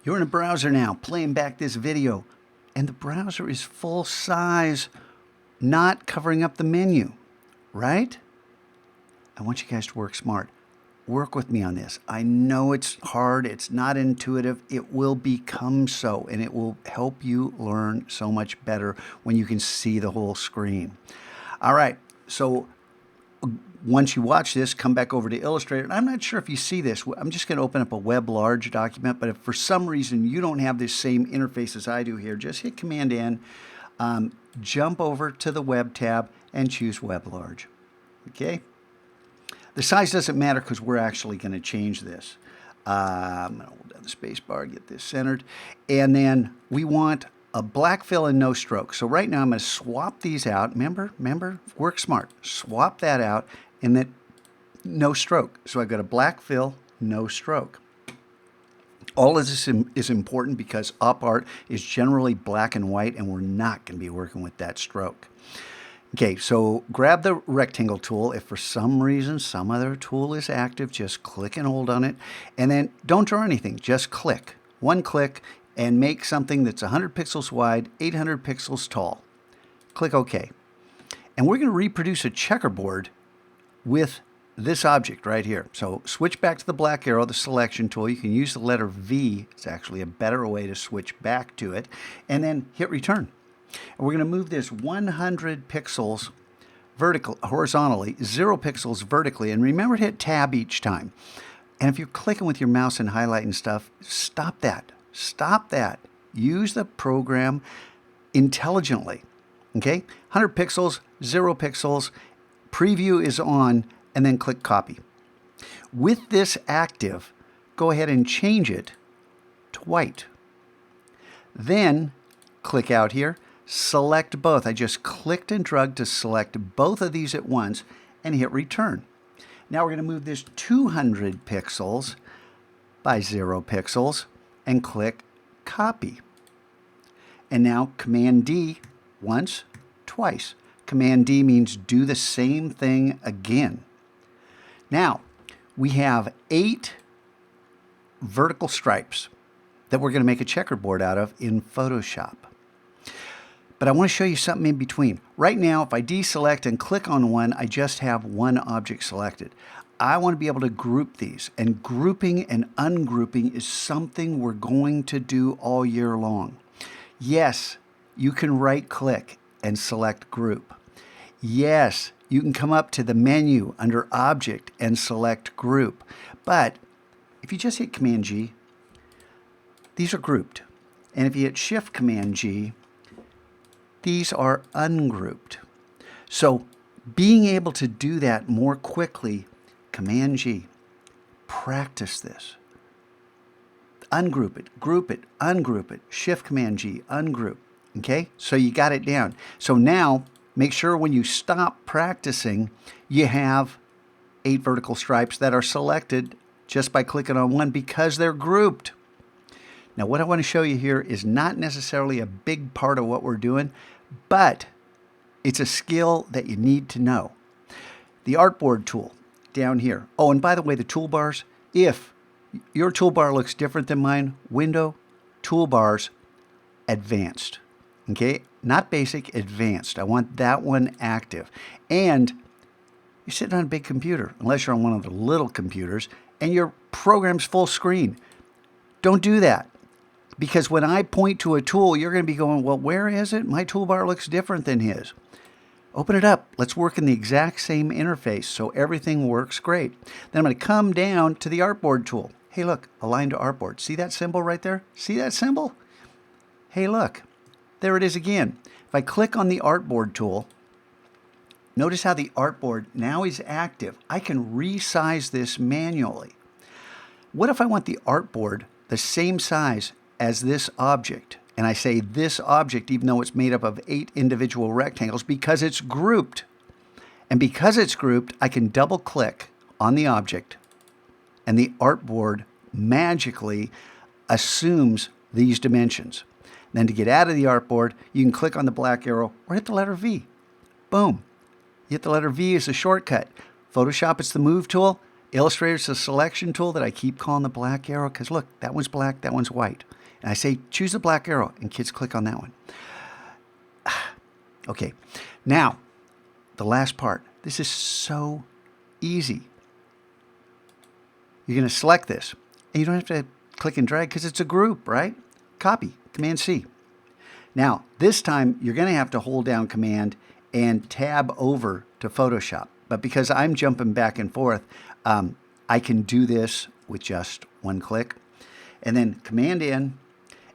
You're in a browser now, playing back this video, and the browser is full size, not covering up the menu, right? I want you guys to work smart. Work with me on this. I know it's hard, it's not intuitive, it will become so, and it will help you learn so much better when you can see the whole screen. All right, so once you watch this, come back over to Illustrator. And I'm not sure if you see this. I'm just going to open up a web large document, but if for some reason you don't have this same interface as I do here, just hit Command N, jump over to the web tab and choose web large. Okay? The size doesn't matter because we're actually going to change this. I'm going to hold down the space bar, get this centered. And then we want a black fill and no stroke. So right now I'm going to swap these out. Remember, work smart. Swap that out and then no stroke. So I've got a black fill, no stroke. All of this is important because op art is generally black and white, and we're not going to be working with that stroke. Okay, so grab the rectangle tool. If for some reason some other tool is active, just click and hold on it. And then don't draw anything, just click. One click and make something that's 100 pixels wide, 800 pixels tall. Click OK. And we're going to reproduce a checkerboard with this object right here. So switch back to the black arrow, the selection tool. You can use the letter V. It's actually a better way to switch back to it. And then hit return. And we're going to move this 100 pixels horizontally, 0 pixels vertically. And remember to hit tab each time. And if you're clicking with your mouse and highlighting stuff, stop that. Stop that. Use the program intelligently. Okay? 100 pixels, 0 pixels, preview is on, and then click copy. With this active, go ahead and change it to white. Then click out here, select both. I just clicked and dragged to select both of these at once and hit return. Now we're going to move this 200 pixels by 0 pixels and click copy. And now Command D once, twice. Command D means do the same thing again. Now, we have 8 vertical stripes that we're going to make a checkerboard out of in Photoshop. But I want to show you something in between. Right now, if I deselect and click on one, I just have one object selected. I want to be able to group these, and grouping and ungrouping is something we're going to do all year long. Yes, you can right-click and select group. Yes, you can come up to the menu under Object and select Group. But if you just hit Command G, these are grouped. And if you hit Shift Command G, these are ungrouped. So being able to do that more quickly, Command G, practice this. Ungroup it, group it, ungroup it, Shift Command G, ungroup. Okay, so you got it down. So now, make sure when you stop practicing, you have 8 vertical stripes that are selected just by clicking on one because they're grouped. Now, what I want to show you here is not necessarily a big part of what we're doing, but it's a skill that you need to know. The artboard tool down here. Oh, and by the way, the toolbars, if your toolbar looks different than mine, Window, Toolbars, Advanced. Okay, not basic, advanced. I want that one active. And you're sitting on a big computer, unless you're on one of the little computers, and your program's full screen. Don't do that. Because when I point to a tool, you're going to be going, well, where is it? My toolbar looks different than his. Open it up. Let's work in the exact same interface so everything works great. Then I'm going to come down to the artboard tool. Hey, look, align to artboard. See that symbol right there? See that symbol? Hey, look. There it is again. If I click on the artboard tool, notice how the artboard now is active. I can resize this manually. What if I want the artboard the same size as this object? And I say this object, even though it's made up of 8 individual rectangles, because it's grouped. And because it's grouped, I can double click on the object, and the artboard magically assumes these dimensions. Then to get out of the artboard, you can click on the black arrow or hit the letter V. Boom. You hit the letter V as a shortcut. Photoshop, it's the Move tool. Illustrator's a selection tool that I keep calling the black arrow because look, that one's black, that one's white. And I say, choose the black arrow, and kids click on that one. Okay, now, the last part. This is so easy. You're going to select this, and you don't have to click and drag because it's a group, right? Copy, Command-C. Now, this time, you're going to have to hold down Command and tab over to Photoshop. But because I'm jumping back and forth, I can do this with just one click. And then Command in,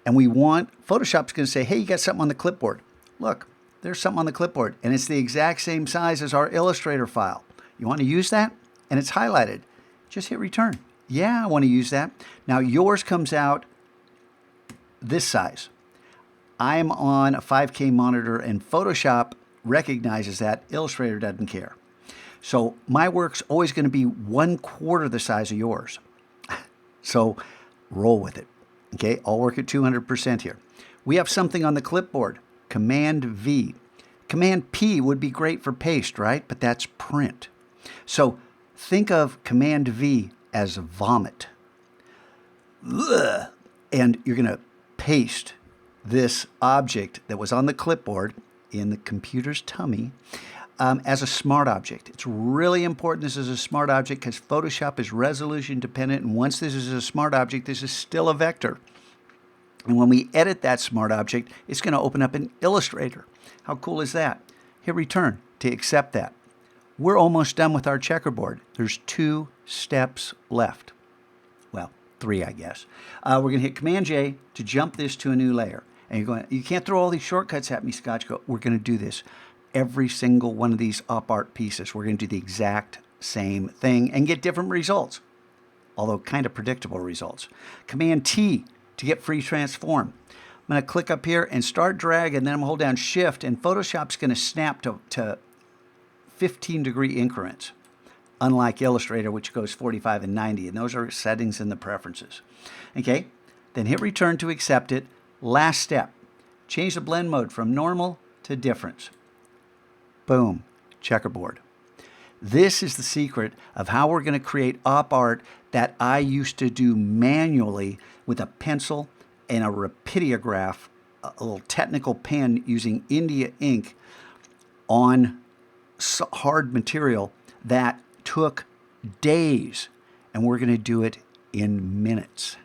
and we want, Photoshop's going to say, hey, you got something on the clipboard. Look, there's something on the clipboard, and it's the exact same size as our Illustrator file. You want to use that? And it's highlighted. Just hit return. Yeah, I want to use that. Now, yours comes out this size. I'm on a 5K monitor, and Photoshop recognizes that. Illustrator doesn't care. So my work's always going to be 1/4 the size of yours. So roll with it. Okay, I'll work at 200% here. We have something on the clipboard, Command V. Command P would be great for paste, right? But that's print. So think of Command V as vomit. Ugh. And you're going to paste this object that was on the clipboard in the computer's tummy as a smart object. It's really important this is a smart object because Photoshop is resolution dependent, and once this is a smart object, this is still a vector. And when we edit that smart object, it's going to open up in Illustrator. How cool is that? Hit return to accept that. We're almost done with our checkerboard. There's 2 steps left. Well, 3, I guess. We're going to hit Command-J to jump this to a new layer. And you're going, you can't throw all these shortcuts at me, Scotch. We're going to do this. Every single one of these op art pieces, we're going to do the exact same thing and get different results, although kind of predictable results. Command-T to get free transform. I'm going to click up here and start drag, and then I'm going to hold down Shift, and Photoshop's going to snap to 15-degree increments, unlike Illustrator, which goes 45 and 90, and those are settings in the preferences. Okay, then hit return to accept it. Last step, change the blend mode from normal to difference. Boom, checkerboard. This is the secret of how we're going to create op art that I used to do manually with a pencil and a rapidograph, a little technical pen using India ink on hard material that took days, and we're going to do it in minutes.